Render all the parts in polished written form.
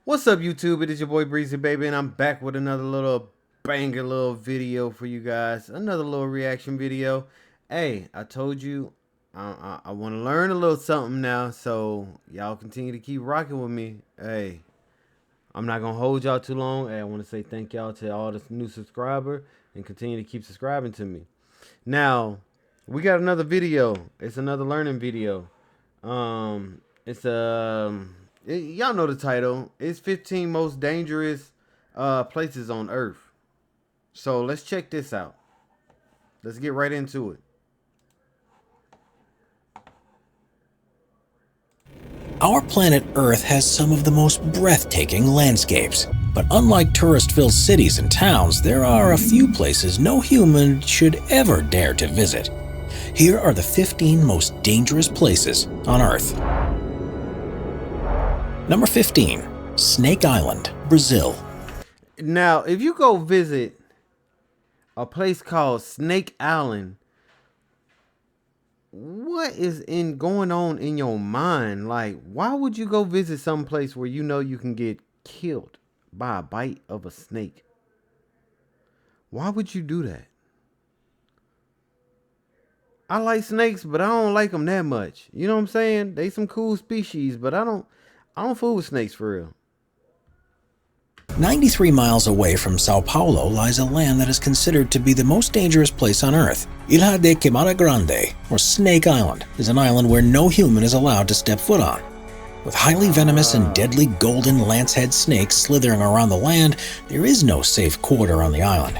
What's up, YouTube? It is your boy Breezy Baby, and I'm back with another little banger little video for you guys. Another little reaction video. Hey, I told you I want to learn a little something now, so y'all continue to keep rocking with me. Hey, I'm not gonna hold y'all too long. Hey, I want to say thank y'all to all the new subscriber and continue to keep subscribing to me. Now, we got another video. It's another learning video. It's y'all know the title. It's 15 most dangerous places on Earth. So let's check this out. Let's get right into it. Our planet Earth has some of the most breathtaking landscapes. But unlike tourist-filled cities and towns, there are a few places no human should ever dare to visit. Here are the 15 most dangerous places on Earth. Number 15. Snake Island, Brazil. Now, if you go visit a place called Snake Island, what is going on in your mind? Like, why would you go visit some place where you know you can get killed by a bite of a snake? Why would you do that? I like snakes, but I don't like them that much. You know what I'm saying? They some cool species, but I don't fool with snakes for real. 93 miles away from Sao Paulo lies a land that is considered to be the most dangerous place on Earth. Ilha de Queimada Grande, or Snake Island, is an island where no human is allowed to step foot on. With highly venomous and deadly golden lancehead snakes slithering around the land, there is no safe quarter on the island.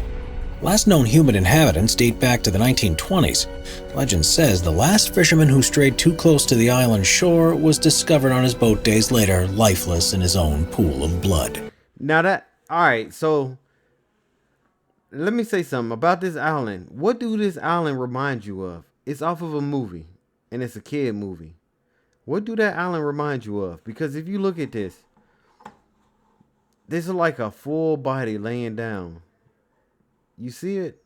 Last known human inhabitants date back to the 1920s. Legend says the last fisherman who strayed too close to the island's shore was discovered on his boat days later, lifeless in his own pool of blood. Now alright, so let me say something about this island. What do this island remind you of? It's off of a movie, and it's a kid movie. What do that island remind you of? Because if you look at this is like a full body laying down. You see it?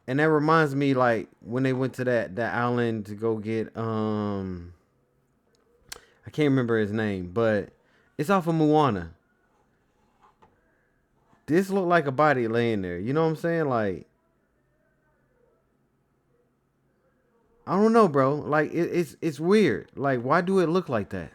And that reminds me, like, when they went to that island to go get I can't remember his name, but it's off of Moana. This looked like a body laying there. You know what I'm saying? Like, I don't know, bro. Like, it's weird. Like, why do it look like that?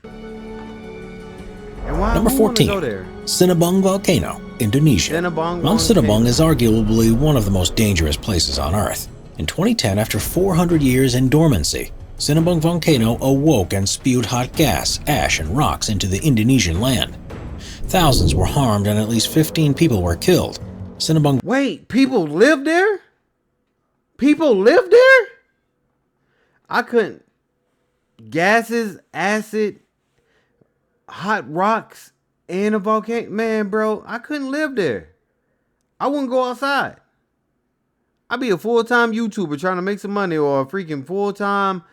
And why Number 14. Go there? Sinabung Volcano, Indonesia. Mount Sinabung is arguably one of the most dangerous places on Earth. In 2010, after 400 years in dormancy, Sinabung Volcano awoke and spewed hot gas, ash, and rocks into the Indonesian land. Thousands were harmed and at least 15 people were killed. Sinabung... Wait, people live there? People live there? I couldn't... Gases, acid, hot rocks, and a volcano. Man, bro, I couldn't live there. I wouldn't go outside. I'd be a full-time YouTuber trying to make some money, or a freaking full-time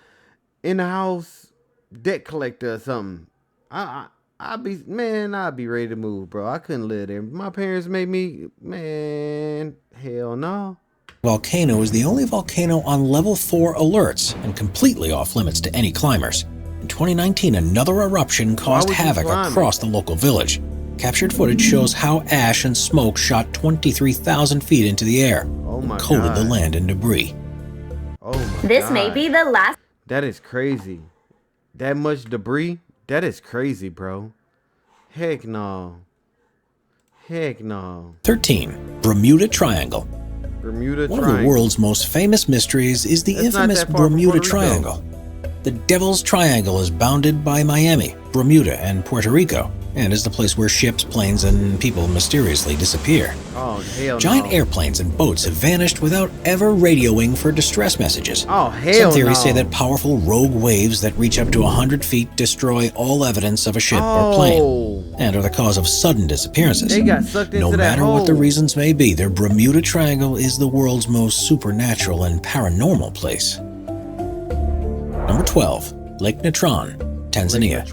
in-the-house debt collector or something. I'd be ready to move, bro. I couldn't live there. My parents made me, man, hell no. Volcano is the only volcano on level 4 alerts and completely off limits to any climbers. In 2019, another eruption caused havoc across the local village. Captured footage shows how ash and smoke shot 23,000 feet into the air and coated the land in debris. Oh my God. This may be the last. That is crazy. That much debris? That is crazy, bro. Heck no. Heck no. 13. Bermuda Triangle. Bermuda One of the world's most famous mysteries is the infamous Bermuda Triangle. The Devil's Triangle is bounded by Miami, Bermuda, and Puerto Rico, and is the place where ships, planes, and people mysteriously disappear. Oh, hell no. Giant airplanes and boats have vanished without ever radioing for distress messages. Oh, hell no. Some theories say that powerful rogue waves that reach up to 100 feet destroy all evidence of a ship or plane, and are the cause of sudden disappearances. They got sucked into no that matter hole. What the reasons may be, the Bermuda Triangle is the world's most supernatural and paranormal place. Number 12. Lake Natron, Tanzania.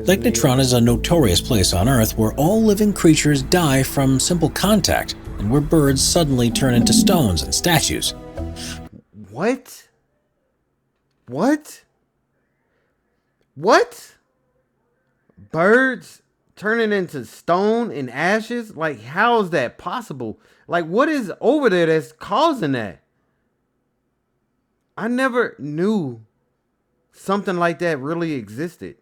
Lake Natron is a notorious place on Earth where all living creatures die from simple contact, and where birds suddenly turn into stones and statues. What? What? What? birds turning into stone and ashes? Like, how is that possible? Like, what is over there that's causing that? I never knew something like that really existed.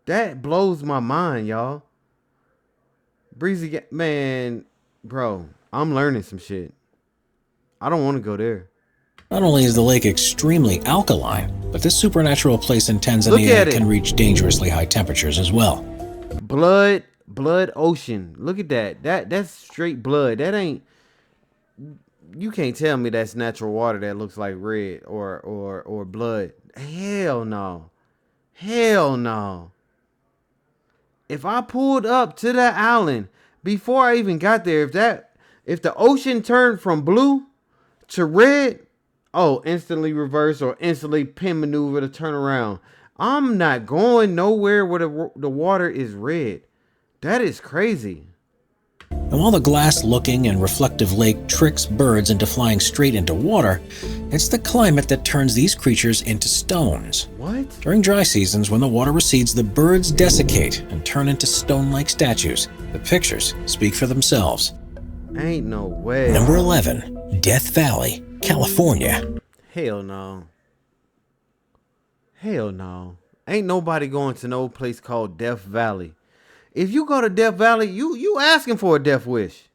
That blows my mind, y'all. Breezy, man, bro, I'm learning some shit. I don't want to go there. Not only is the lake extremely alkaline, but this supernatural place in Tanzania can reach dangerously high temperatures as well. Blood ocean. Look at that. That's straight blood. That ain't. You can't tell me that's natural water that looks like red or blood. Hell no. Hell no. If I pulled up to that island before I even got there, if the ocean turned from blue to red, instantly reverse or instantly pin maneuver to turn around. I'm not going nowhere where the water is red. That is crazy. And while the glass-looking and reflective lake tricks birds into flying straight into water, it's the climate that turns these creatures into stones. What? During dry seasons, when the water recedes, the birds desiccate and turn into stone-like statues. The pictures speak for themselves. Ain't no way. Number 11, Death Valley, California. Hell no. Hell no. Ain't nobody going to no place called Death Valley. If you go to Death Valley, you asking for a death wish.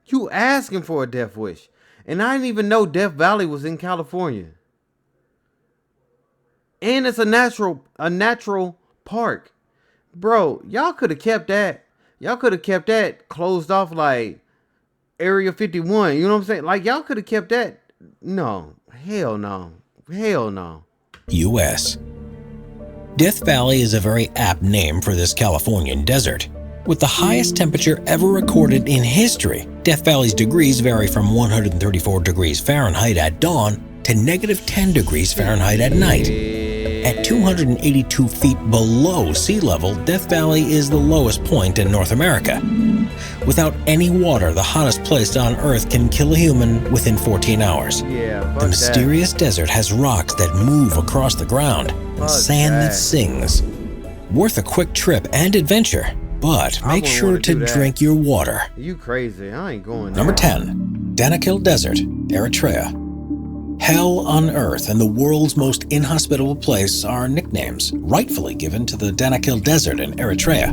You asking for a death wish. And I didn't even know Death Valley was in California. And it's a natural park. Bro, y'all could have kept that. Y'all could have kept that closed off like Area 51. You know what I'm saying? Like, y'all could have kept that. No. Hell no. Hell no. U.S. Death Valley is a very apt name for this Californian desert. With the highest temperature ever recorded in history, Death Valley's degrees vary from 134 degrees Fahrenheit at dawn to negative 10 degrees Fahrenheit at night. At 282 feet below sea level, Death Valley is the lowest point in North America. Without any water, the hottest place on Earth can kill a human within 14 hours. The mysterious desert has rocks that move across the ground and sand that sings. Worth a quick trip and adventure, but make sure to drink your water. You crazy? I ain't going there. Number 10, Danakil Desert, Eritrea. Hell on Earth and the world's most inhospitable place are nicknames rightfully given to the Danakil Desert in Eritrea.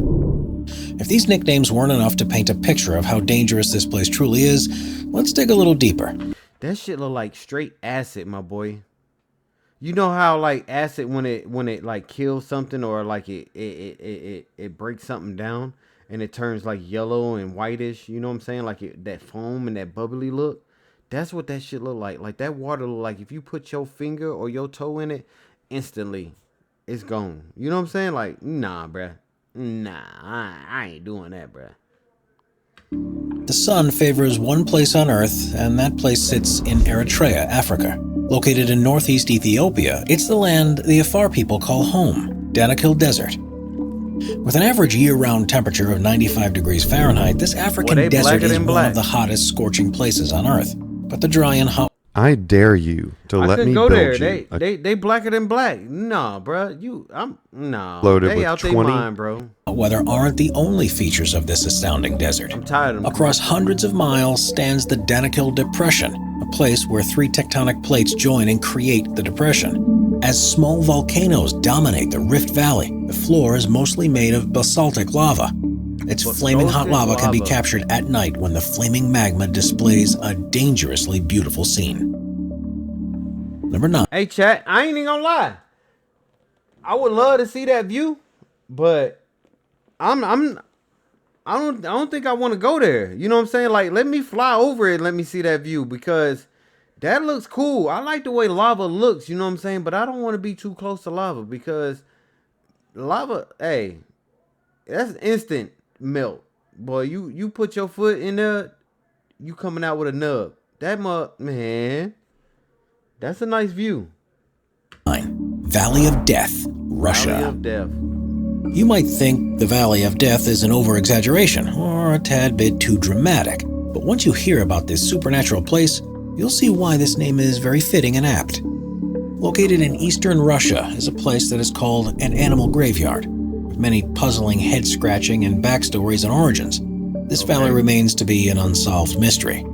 If these nicknames weren't enough to paint a picture of how dangerous this place truly is, let's dig a little deeper. That shit look like straight acid, my boy. You know how like acid when it like kills something or like it breaks something down and it turns like yellow and whitish, you know what I'm saying? Like that foam and that bubbly look. That's what that shit look like. Like that water look like if you put your finger or your toe in it, instantly it's gone. You know what I'm saying? Like, nah, bruh. Nah, I ain't doing that, bruh. The sun favors one place on Earth, and that place sits in Eritrea, Africa. Located in northeast Ethiopia, it's the land the Afar people call home, Danakil Desert. With an average year-round temperature of 95 degrees Fahrenheit, this African desert is one of the hottest scorching places on Earth. But the dry and hot... I dare you to let me build there. you. They blacker than black. Nah, bro. Loaded they with out 20. their mind, bro. Weather aren't the only features of this astounding desert. I'm tired of them. Across hundreds of miles stands the Danakil Depression, a place where three tectonic plates join and create the depression. As small volcanoes dominate the Rift Valley, the floor is mostly made of basaltic lava. Its flaming hot lava can be captured at night when the flaming magma displays a dangerously beautiful scene. Number 9. Hey, chat, I ain't even gonna lie. I would love to see that view, but I don't think I want to go there. You know what I'm saying? Like, let me fly over it and let me see that view because that looks cool. I like the way lava looks, you know what I'm saying? But I don't want to be too close to lava because lava, hey, that's instant melt. Boy, you put your foot in there, you coming out with a nub. Man, that's a nice view. 9. Valley of Death, Russia. Valley of Death. You might think the Valley of Death is an over-exaggeration or a tad bit too dramatic, but once you hear about this supernatural place, you'll see why this name is very fitting and apt. Located in eastern Russia is a place that is called an animal graveyard. With many puzzling head-scratching and backstories and origins. This valley remains to be an unsolved mystery.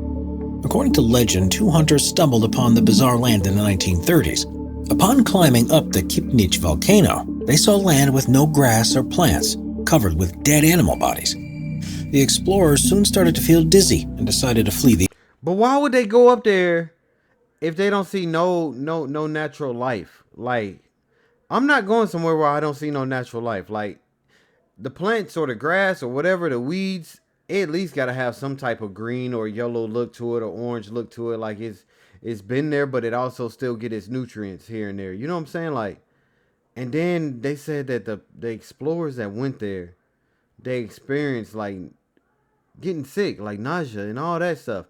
According to legend, 2 hunters stumbled upon the bizarre land in the 1930s. Upon climbing up the Kipnich volcano, they saw land with no grass or plants, covered with dead animal bodies. The explorers soon started to feel dizzy and decided to flee the... But why would they go up there if they don't see no natural life? Like, I'm not going somewhere where I don't see no natural life. Like, the plants or the grass or whatever, the weeds, it at least got to have some type of green or yellow look to it or orange look to it. Like, it's been there, but it also still get its nutrients here and there. You know what I'm saying? Like, and then they said that the explorers that went there, they experienced, like, getting sick, like nausea and all that stuff.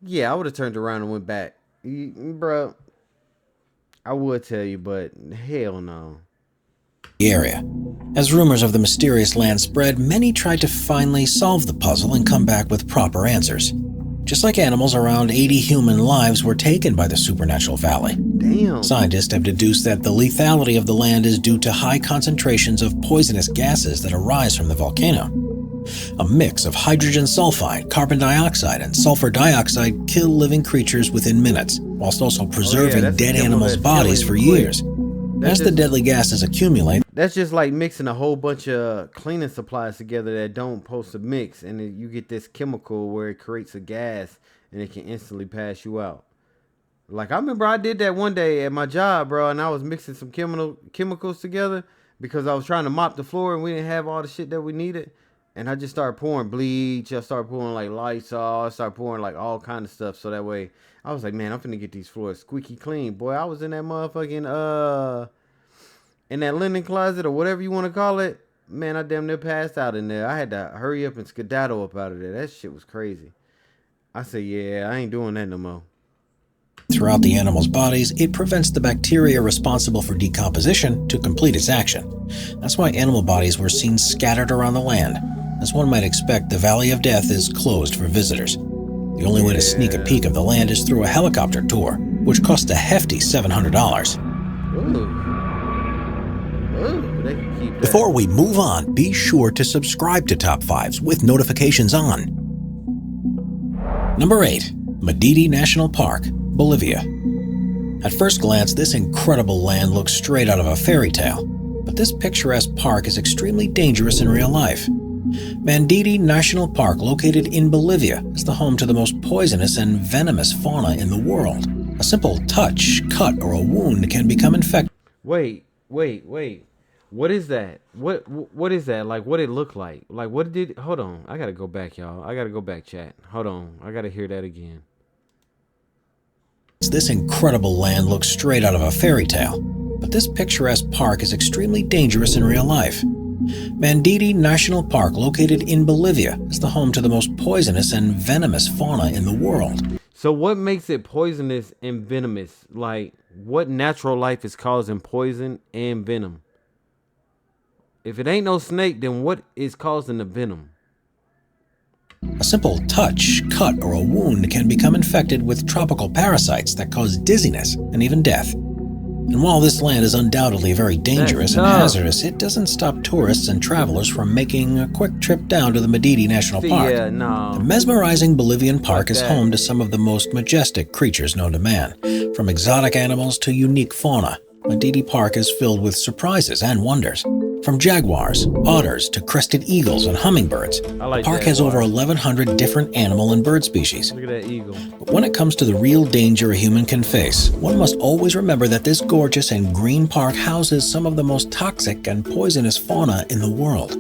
Yeah, I would have turned around and went back. Bro, I would tell you, but hell no. Area. As rumors of the mysterious land spread, many tried to finally solve the puzzle and come back with proper answers. Just like animals, around 80 human lives were taken by the supernatural valley. Damn. Scientists have deduced that the lethality of the land is due to high concentrations of poisonous gases that arise from the volcano. A mix of hydrogen sulfide, carbon dioxide, and sulfur dioxide kill living creatures within minutes, whilst also preserving dead animals' bodies for years. As the deadly gases accumulate, that's just like mixing a whole bunch of cleaning supplies together that don't supposed to mix, and then you get this chemical where it creates a gas and it can instantly pass you out. Like, I remember I did that one day at my job, bro, and I was mixing some chemicals together because I was trying to mop the floor and we didn't have all the shit that we needed. And I just started pouring bleach. I started pouring like Lysol. I started pouring like all kind of stuff. So that way I was like, man, I'm finna get these floors squeaky clean. Boy, I was in that motherfucking, in that linen closet or whatever you want to call it. Man, I damn near passed out in there. I had to hurry up and skedaddle up out of there. That shit was crazy. I said, yeah, I ain't doing that no more. Throughout the animals' bodies, it prevents the bacteria responsible for decomposition to complete its action. That's why animal bodies were seen scattered around the land. As one might expect, the Valley of Death is closed for visitors. The only way to sneak a peek of the land is through a helicopter tour, which costs a hefty $700. They can keep that. Before we move on, be sure to subscribe to Top 5s with notifications on. Number 8. Madidi National Park, Bolivia. At first glance, this incredible land looks straight out of a fairy tale, but this picturesque park is extremely dangerous in real life. Madidi National Park, located in Bolivia, is the home to the most poisonous and venomous fauna in the world. A simple touch, cut, or a wound can become infected. Wait. What is that? What is that? Like, what it look like? Like, what did... Hold on. I gotta go back, y'all. I gotta go back, chat. Hold on. I gotta hear that again. This incredible land looks straight out of a fairy tale, but this picturesque park is extremely dangerous in real life. Madidi National Park, located in Bolivia, is the home to the most poisonous and venomous fauna in the world. So what makes it poisonous and venomous? Like, what natural life is causing poison and venom? If it ain't no snake, then what is causing the venom? A simple touch, cut, or a wound can become infected with tropical parasites that cause dizziness and even death. And while this land is undoubtedly very dangerous and hazardous, it doesn't stop tourists and travelers from making a quick trip down to the Madidi National Park. Yeah, no. The mesmerizing Bolivian park is home to some of the most majestic creatures known to man. From exotic animals to unique fauna, Madidi Park is filled with surprises and wonders. From jaguars, otters, to crested eagles and hummingbirds, the park has over 1,100 different animal and bird species. Look at that eagle. But when it comes to the real danger a human can face, one must always remember that this gorgeous and green park houses some of the most toxic and poisonous fauna in the world.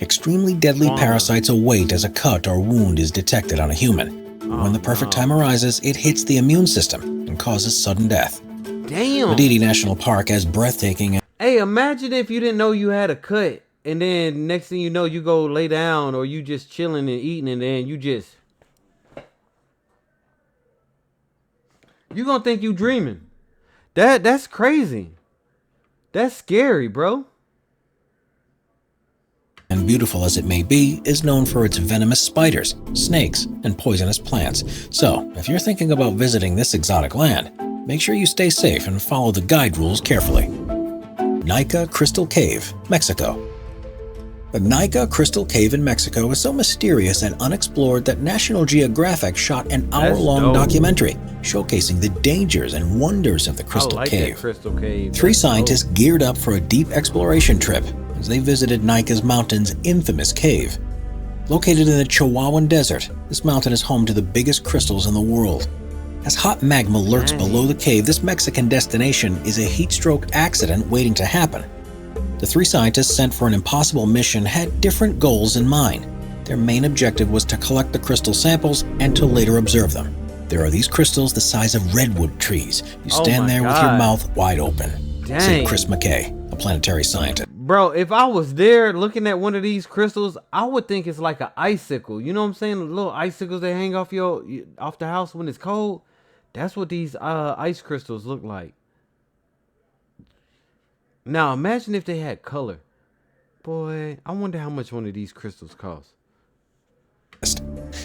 Extremely deadly parasites await as a cut or wound is detected on a human. When the perfect time arises, it hits the immune system and causes sudden death. Damn. Madidi National Park has breathtaking... Hey, imagine if you didn't know you had a cut, and then next thing you know, you go lay down, or you just chilling and eating, and then you gonna think you dreaming. That's crazy. That's scary, bro. And beautiful as it may be, is known for its venomous spiders, snakes, and poisonous plants. So, if you're thinking about visiting this exotic land, make sure you stay safe and follow the guide rules carefully. Nica Crystal Cave, Mexico. The Nika Crystal Cave in Mexico is so mysterious and unexplored that National Geographic shot an hour-long documentary showcasing the dangers and wonders of the Crystal Cave. Crystal Cave. Three scientists geared up for a deep exploration trip as they visited Nika's mountain's infamous cave. Located in the Chihuahuan Desert, this mountain is home to the biggest crystals in the world. As hot magma lurks below the cave, this Mexican destination is a heat stroke accident waiting to happen. The three scientists sent for an impossible mission had different goals in mind. Their main objective was to collect the crystal samples and to later observe them. There are these crystals the size of redwood trees. You stand there with your mouth wide open, said Chris McKay, a planetary scientist. Bro, if I was there looking at one of these crystals, I would think it's like an icicle. You know what I'm saying? The little icicles they hang off the house when it's cold. That's what these ice crystals look like. Now, imagine if they had color. Boy, I wonder how much one of these crystals costs.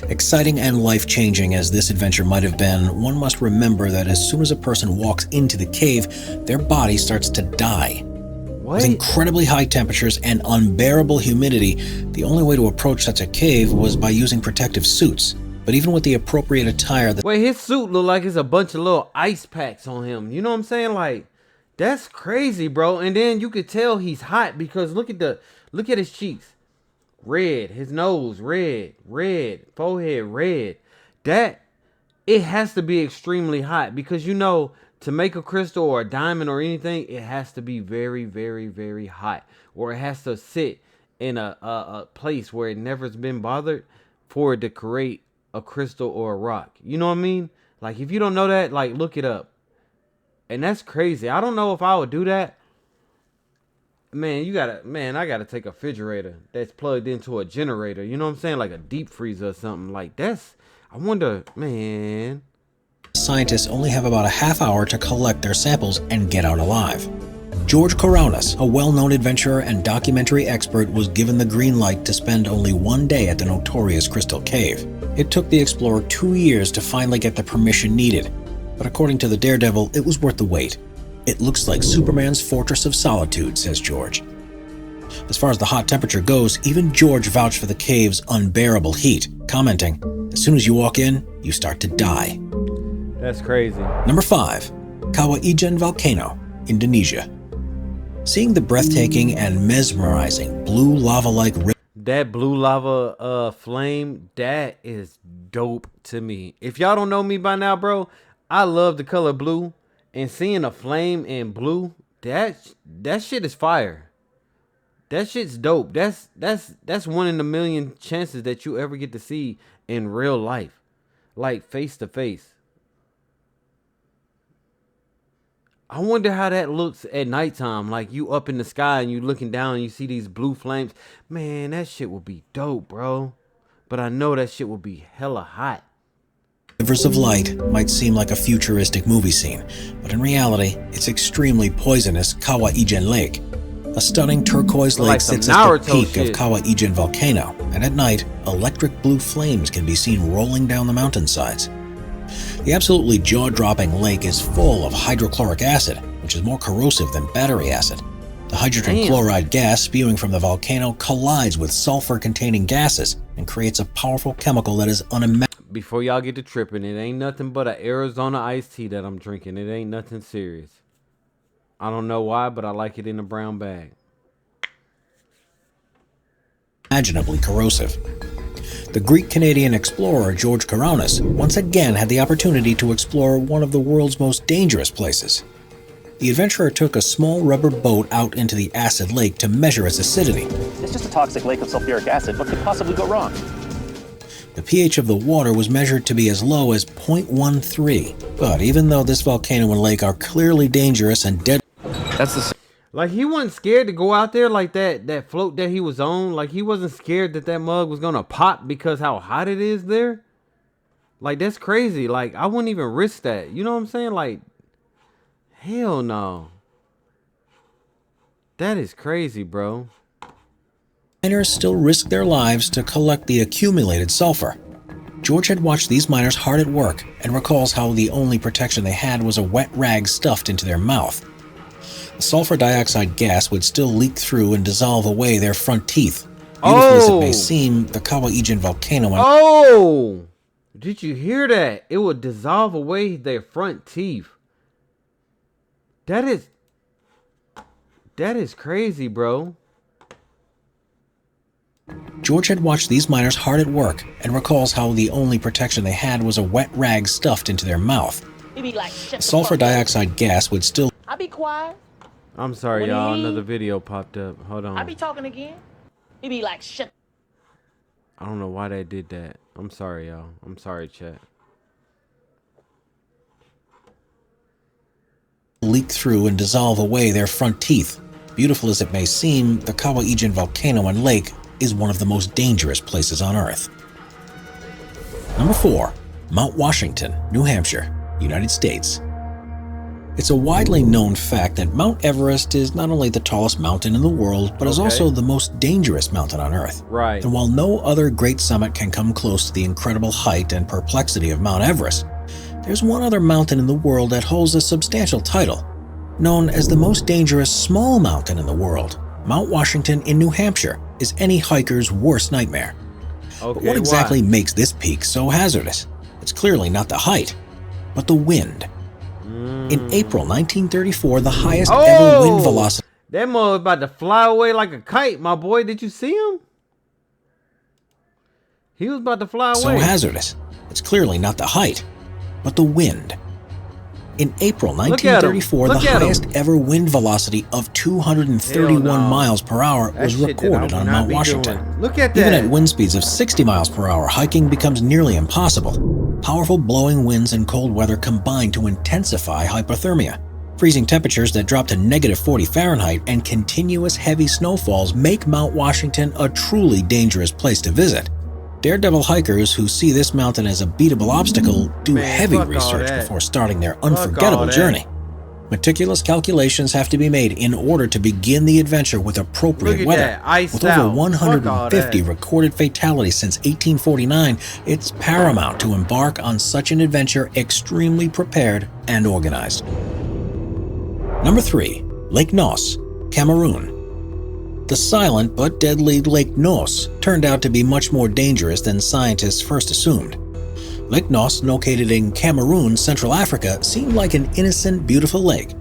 Exciting and life-changing as this adventure might have been, one must remember that as soon as a person walks into the cave, their body starts to die. What? With incredibly high temperatures and unbearable humidity, the only way to approach such a cave was by using protective suits. But even with the appropriate attire... Wait, his suit look like it's a bunch of little ice packs on him. You know what I'm saying? Like... That's crazy, bro. And then you could tell he's hot because look at his cheeks. Red. His nose, red. Forehead, red. It has to be extremely hot because, you know, to make a crystal or a diamond or anything, it has to be very, very, very hot. Or it has to sit in a place where it never's been bothered for it to create a crystal or a rock. You know what I mean? Like, if you don't know that, like, look it up. And that's crazy. I don't know if I would do that. Man, I gotta take a refrigerator that's plugged into a generator. You know what I'm saying? Like a deep freezer or something. Like I wonder, man. Scientists only have about a half hour to collect their samples and get out alive. George Kourounis, a well-known adventurer and documentary expert, was given the green light to spend only one day at the notorious Crystal Cave. It took the explorer 2 years to finally get the permission needed. But according to the Daredevil, it was worth the wait. It looks like Superman's Fortress of Solitude, says George. As far as the hot temperature goes, even George vouched for the cave's unbearable heat, commenting, "As soon as you walk in, you start to die." That's crazy. Number 5. Kawah Ijen Volcano, Indonesia. Seeing the breathtaking and mesmerizing blue lava-like that blue lava flame, that is dope to me. If y'all don't know me by now, bro, I love the color blue, and seeing a flame in blue, that shit is fire. That shit's dope. That's 1 in a million chances that you ever get to see in real life, like face to face. I wonder how that looks at nighttime, like you up in the sky and you looking down and you see these blue flames. Man, that shit will be dope, bro. But I know that shit will be hella hot. Rivers of light might seem like a futuristic movie scene, but in reality, it's extremely poisonous Kawah Ijen Lake. A stunning turquoise lake sits at the peak of Kawah Ijen Volcano, and at night, electric blue flames can be seen rolling down the mountainsides. The absolutely jaw-dropping lake is full of hydrochloric acid, which is more corrosive than battery acid. The hydrogen chloride gas spewing from the volcano collides with sulfur-containing gases and creates a powerful chemical that is unimaginable. Before y'all get to tripping, it ain't nothing but an Arizona iced tea that I'm drinking. It ain't nothing serious. I don't know why, but I like it in a brown bag. Imaginably corrosive. The Greek-Canadian explorer George Kourounis once again had the opportunity to explore one of the world's most dangerous places. The adventurer took a small rubber boat out into the acid lake to measure its acidity. It's just a toxic lake of sulfuric acid. What could possibly go wrong? The pH of the water was measured to be as low as 0.13. But even though this volcano and lake are clearly dangerous and deadly, like he wasn't scared to go out there like that float that he was on. Like he wasn't scared that mug was gonna pop because how hot it is there. Like that's crazy. Like I wouldn't even risk that. You know what I'm saying? Like hell no. That is crazy, bro. Miners still risk their lives to collect the accumulated sulfur. George had watched these miners hard at work and recalls how the only protection they had was a wet rag stuffed into their mouth. The sulfur dioxide gas would still leak through and dissolve away their front teeth, Beautiful as it may seem, the Kawaijin volcano... Oh! Did you hear that? It would dissolve away their front teeth. That is crazy, bro. George had watched these miners hard at work and recalls how the only protection they had was a wet rag stuffed into their mouth. Like, the sulfur dioxide gas would still... I'll be quiet. I'm sorry, y'all. Another video popped up. Hold on. I'll be talking again. He be like, shit. I don't know why they did that. I'm sorry, y'all. I'm sorry, chat. Leak through and dissolve away their front teeth. Beautiful as it may seem, the Kawaijin volcano and lake is one of the most dangerous places on Earth. Number 4. Mount Washington, New Hampshire, United States. It's a widely known fact that Mount Everest is not only the tallest mountain in the world, but is also the most dangerous mountain on Earth. Right. And while no other great summit can come close to the incredible height and perplexity of Mount Everest, there's one other mountain in the world that holds a substantial title, known as the most dangerous small mountain in the world. Mount Washington in New Hampshire is any hiker's worst nightmare. But what exactly makes this peak so hazardous? It's clearly not the height, but the wind. In April 1934, the highest ever wind velocity... That mother was about to fly away like a kite, my boy. Did you see him? He was about to fly away. So hazardous. It's clearly not the height, but the wind. In April 1934, the highest ever wind velocity of 231 miles per hour was recorded on Mount Washington. Look at that. Even at wind speeds of 60 miles per hour, hiking becomes nearly impossible. Powerful blowing winds and cold weather combine to intensify hypothermia. Freezing temperatures that drop to -40 Fahrenheit and continuous heavy snowfalls make Mount Washington a truly dangerous place to visit. Daredevil hikers who see this mountain as a beatable obstacle do heavy research before starting their unforgettable journey. Meticulous calculations have to be made in order to begin the adventure with appropriate weather. With over 150 recorded fatalities since 1849, it's paramount to embark on such an adventure extremely prepared and organized. Number 3. Lake Nos, Cameroon. The silent but deadly Lake Nos turned out to be much more dangerous than scientists first assumed. Lake Nos, located in Cameroon, Central Africa, seemed like an innocent, beautiful lake.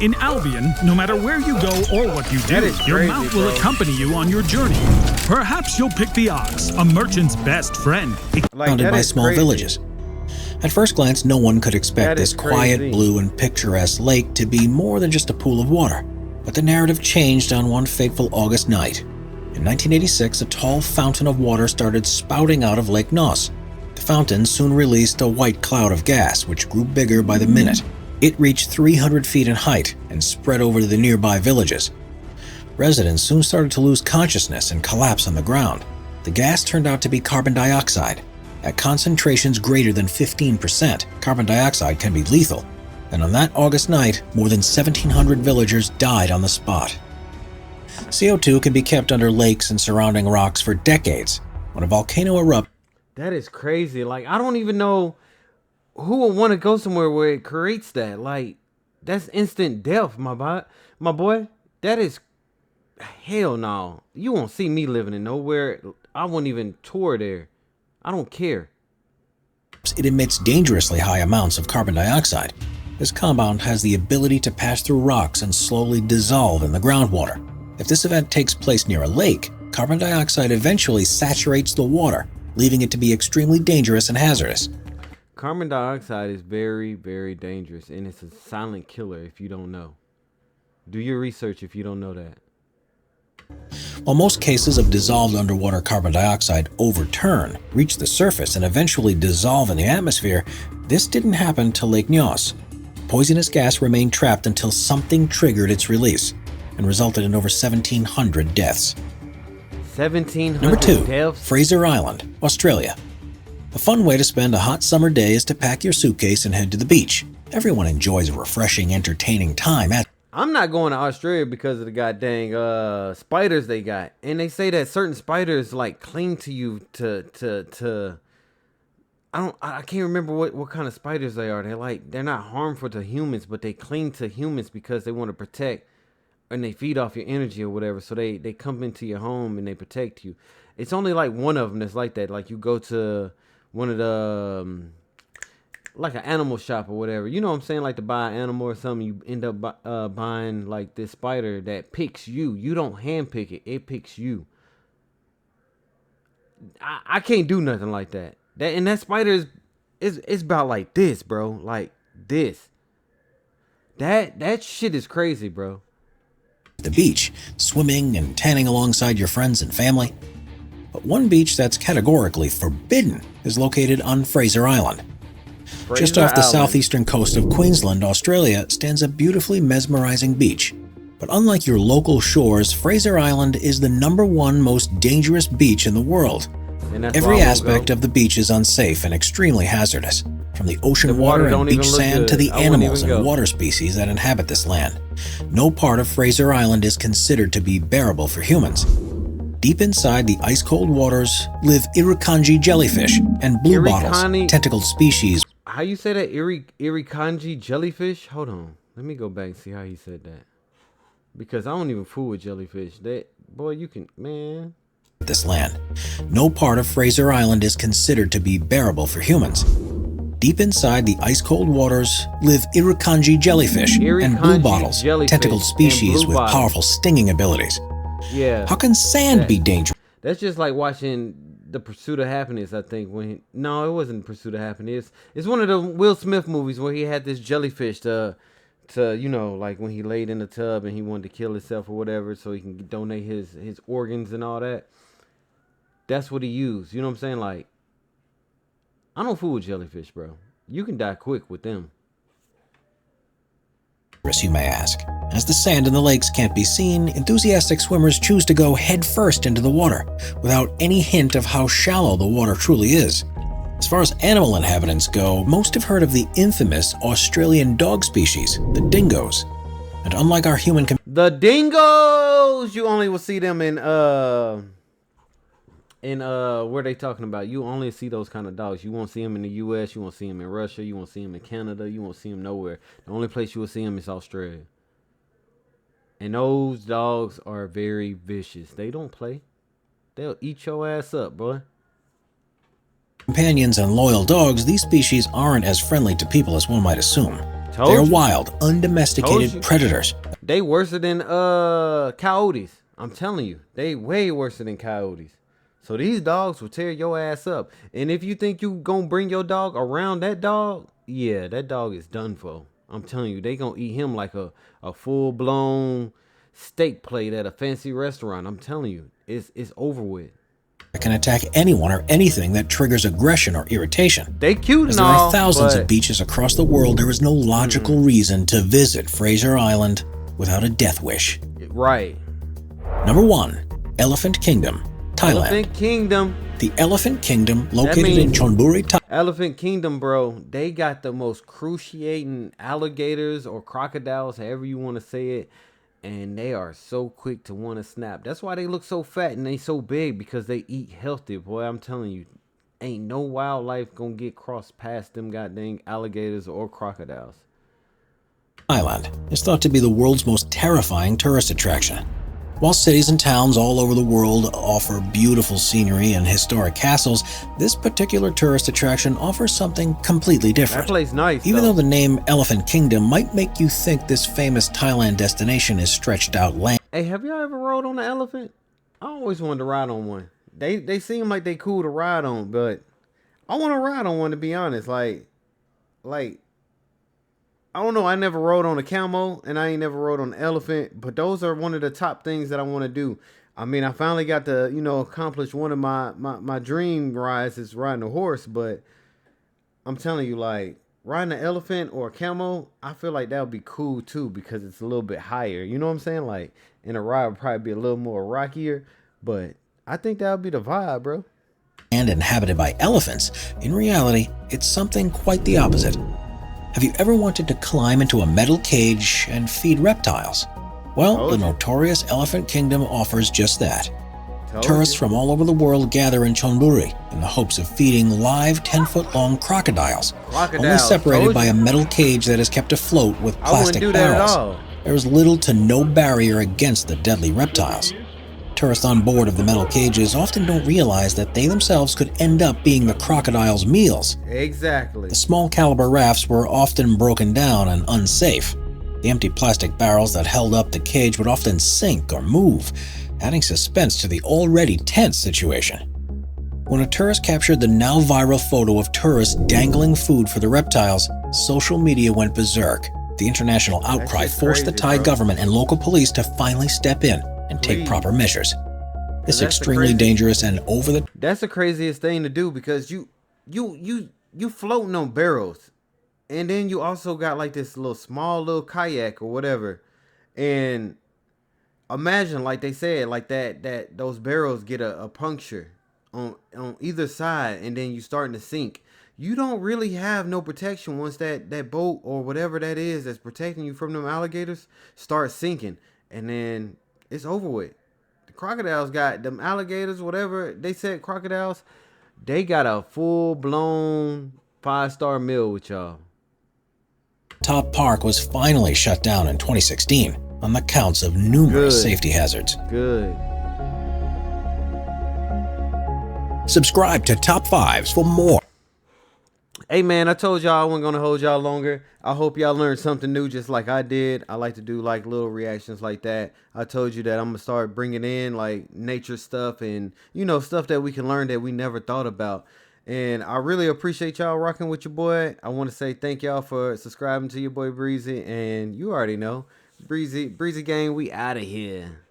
In Albion, no matter where you go or what you do, your mount will accompany you on your journey. Perhaps you'll pick the ox, a merchant's best friend. Surrounded by small villages. At first glance, no one could expect this quiet, blue, and picturesque lake to be more than just a pool of water. But the narrative changed on one fateful August night. In 1986, a tall fountain of water started spouting out of Lake Nos. The fountain soon released a white cloud of gas, which grew bigger by the minute. It reached 300 feet in height and spread over the nearby villages. Residents soon started to lose consciousness and collapse on the ground. The gas turned out to be carbon dioxide. At concentrations greater than 15%, carbon dioxide can be lethal. And on that August night, more than 1,700 villagers died on the spot. CO2 can be kept under lakes and surrounding rocks for decades. When a volcano erupts... That is crazy. Like, I don't even know who would want to go somewhere where it creates that. Like, that's instant death, my boy. That is... Hell no. You won't see me living in nowhere. I won't even tour there. I don't care. It emits dangerously high amounts of carbon dioxide. This compound has the ability to pass through rocks and slowly dissolve in the groundwater. If this event takes place near a lake, carbon dioxide eventually saturates the water, leaving it to be extremely dangerous and hazardous. Carbon dioxide is very, very dangerous, and it's a silent killer if you don't know. Do your research if you don't know that. While most cases of dissolved underwater carbon dioxide overturn, reach the surface, and eventually dissolve in the atmosphere, this didn't happen to Lake Nos. Poisonous gas remained trapped until something triggered its release and resulted in over 1,700 deaths. 1,700 Number 2, deaths? Fraser Island, Australia. A fun way to spend a hot summer day is to pack your suitcase and head to the beach. Everyone enjoys a refreshing, entertaining time at... I'm not going to Australia because of the goddamn spiders they got. And they say that certain spiders like cling to you to I can't remember what kind of spiders they are. They're not harmful to humans, but they cling to humans because they want to protect and they feed off your energy or whatever. So they come into your home and they protect you. It's only like one of them that's like that. Like you go to one of the like an animal shop or whatever. You know what I'm saying? Like to buy an animal or something, you end up buying like this spider that picks you. You don't hand pick it; it picks you. I can't do nothing like that. That spider is about like this, bro. Like this. That shit is crazy, bro. The beach, swimming and tanning alongside your friends and family. But one beach that's categorically forbidden is located on Fraser Island. Just off the southeastern coast of Queensland, Australia, stands a beautifully mesmerizing beach. But unlike your local shores, Fraser Island is the #1 most dangerous beach in the world. Every aspect of the beach is unsafe and extremely hazardous, from the ocean water and beach sand to the animals and water species that inhabit this land. No part of Fraser Island is considered to be bearable for humans. Deep inside the ice-cold waters live irukandji jellyfish and bluebottles, tentacled species. How you say that? Irukandji jellyfish? Hold on. Let me go back and see how he said that. Because I don't even fool with jellyfish. Boy, you can, man. This land. No part of Fraser Island is considered to be bearable for humans. Deep inside the ice-cold waters live irukandji jellyfish and bluebottles, tentacled species with powerful stinging abilities. Yeah. How can sand be dangerous? That's just like watching The Pursuit of Happiness, I think. No, it wasn't Pursuit of Happiness. It's one of the Will Smith movies where he had this jellyfish to you know, like when he laid in the tub and he wanted to kill himself or whatever so he can donate his organs and all that. That's what he used. You know what I'm saying? Like, I don't fool with jellyfish, bro. You can die quick with them. You may ask. As the sand in the lakes can't be seen, enthusiastic swimmers choose to go headfirst into the water, without any hint of how shallow the water truly is. As far as animal inhabitants go, most have heard of the infamous Australian dog species, the dingoes. And unlike our human the dingoes, you only will see them in where they talking about. You only see those kind of dogs. You won't see them in the US, you won't see them in Russia, you won't see them in Canada, you won't see them nowhere. The only place you will see them is Australia. And those dogs are very vicious. They don't play. They'll eat your ass up, boy. Companions and loyal dogs, these species aren't as friendly to people as one might assume. They're wild, undomesticated predators. They worse than coyotes. I'm telling you, they way worse than coyotes. So these dogs will tear your ass up. And if you think you gonna bring your dog around that dog, yeah, that dog is done for. I'm telling you, they gonna eat him like a full-blown steak plate at a fancy restaurant. I'm telling you, it's over with. It can attack anyone or anything that triggers aggression or irritation. They cute As there are thousands of beaches across the world, there is no logical reason to visit Fraser Island without a death wish. Right. #1, Elephant Kingdom, Thailand. Elephant Kingdom. The Elephant Kingdom, located in Chonburi, Thailand. Elephant Kingdom, bro. They got the most cruciating alligators or crocodiles, however you want to say it. And they are so quick to want to snap. That's why they look so fat and they so big, because they eat healthy, boy. I'm telling you, ain't no wildlife gonna get crossed past them goddamn alligators or crocodiles. Thailand is thought to be the world's most terrifying tourist attraction. While cities and towns all over the world offer beautiful scenery and historic castles, this particular tourist attraction offers something completely different. That place nice, Even though the name Elephant Kingdom might make you think this famous Thailand destination is stretched out land. Hey, have y'all ever rode on an elephant? I always wanted to ride on one. They seem like they cool to ride on, but I want to ride on one, to be honest. Like I don't know. I never rode on a camel and I ain't never rode on an elephant, but those are one of the top things that I want to do. I mean, I finally got to, accomplish one of my dream rides is riding a horse, but I'm telling you, like, riding an elephant or a camel, I feel like that would be cool too, because it's a little bit higher. You know what I'm saying? Like, and a ride would probably be a little more rockier, but I think that would be the vibe, bro. And inhabited by elephants, in reality, it's something quite the opposite. Have you ever wanted to climb into a metal cage and feed reptiles? Well, the notorious Elephant Kingdom offers just that. Tourists from all over the world gather in Chonburi in the hopes of feeding live 10-foot-long crocodiles, only separated by a metal cage that is kept afloat with plastic barrels. There is little to no barrier against the deadly reptiles. Tourists on board of the metal cages often don't realize that they themselves could end up being the crocodile's meals. Exactly. The small caliber rafts were often broken down and unsafe. The empty plastic barrels that held up the cage would often sink or move, adding suspense to the already tense situation. When a tourist captured the now viral photo of tourists dangling food for the reptiles, social media went berserk. The international outcry forced the Thai government and local police to finally step in and take proper measures. It's extremely dangerous and over the... That's the craziest thing to do, because you floating on barrels, and then you also got like this small little kayak or whatever, and imagine, like they said, like that those barrels get a puncture on either side, and then you starting to sink. You don't really have no protection once that boat or whatever that is that's protecting you from them alligators starts sinking, and then it's over with. The crocodiles got them alligators, whatever they said, crocodiles, they got a full-blown 5-star meal with y'all. Top Park was finally shut down in 2016 on the counts of numerous safety hazards. Good. Subscribe to Top 5s for more. Hey man, I told y'all I wasn't gonna hold y'all longer. I hope y'all learned something new just like I did. I like to do like little reactions like that. I told you that I'm gonna start bringing in like nature stuff and, you know, stuff that we can learn that we never thought about. And I really appreciate y'all rocking with your boy. I want to say thank y'all for subscribing to your boy Breezy, and you already know, Breezy Gang, we out of here.